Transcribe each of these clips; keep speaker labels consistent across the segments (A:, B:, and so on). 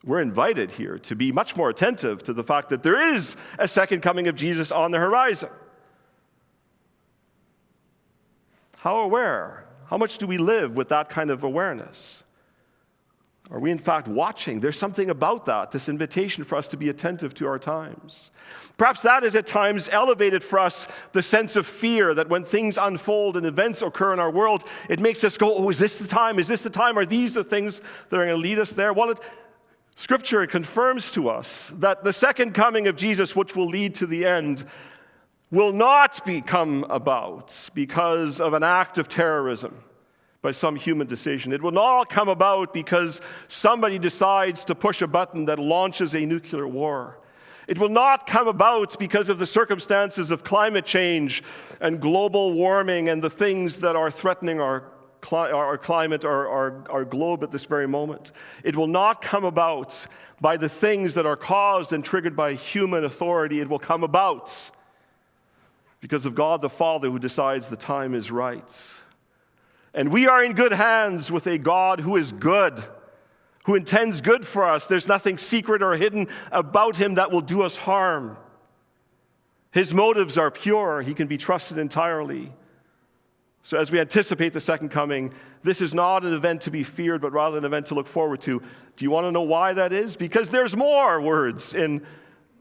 A: we're invited here to be much more attentive to the fact that there is a second coming of Jesus on the horizon. How aware? How much do we live with that kind of awareness? Are we in fact watching? There's something about that, this invitation for us to be attentive to our times. Perhaps that is at times elevated for us the sense of fear that when things unfold and events occur in our world, it makes us go, oh, is this the time? Is this the time? Are these the things that are going to lead us there? Well, Scripture confirms to us that the second coming of Jesus, which will lead to the end, will not come about because of an act of terrorism by some human decision. It will not come about because somebody decides to push a button that launches a nuclear war. It will not come about because of the circumstances of climate change and global warming and the things that are threatening our climate, our globe at this very moment. It will not come about by the things that are caused and triggered by human authority. It will come about because of God the Father, who decides the time is right. And we are in good hands with a God who is good, who intends good for us. There's nothing secret or hidden about him that will do us harm. His motives are pure. He can be trusted entirely. So as we anticipate the second coming, this is not an event to be feared, but rather an event to look forward to. Do you want to know why that is? Because there's more words in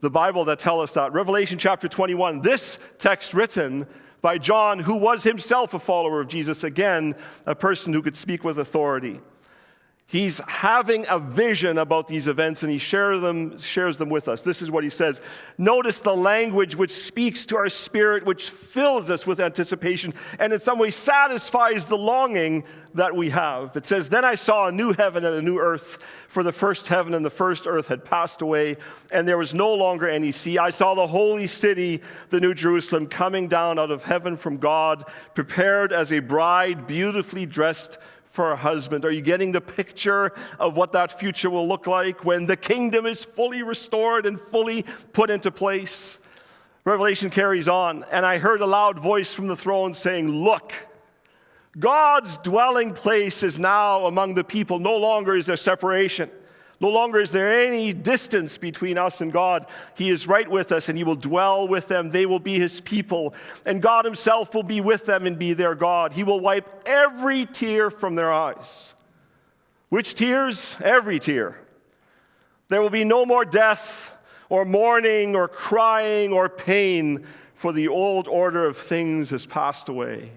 A: the Bible that tell us that. Revelation chapter 21, this text written by John, who was himself a follower of Jesus, again, a person who could speak with authority. He's having a vision about these events, and he shares them with us. This is what he says. Notice the language which speaks to our spirit, which fills us with anticipation, and in some way satisfies the longing that we have. It says, "Then I saw a new heaven and a new earth, for the first heaven and the first earth had passed away, and there was no longer any sea. I saw the holy city, the New Jerusalem, coming down out of heaven from God, prepared as a bride, beautifully dressed for a husband." Are you getting the picture of what that future will look like when the kingdom is fully restored and fully put into place? Revelation carries on, "And I heard a loud voice from the throne saying, 'Look, God's dwelling place is now among the people. No longer is there separation. No longer is there any distance between us and God. He is right with us, and he will dwell with them. They will be his people, and God himself will be with them and be their God. He will wipe every tear from their eyes.'" Which tears? Every tear. "There will be no more death or mourning or crying or pain, for the old order of things has passed away."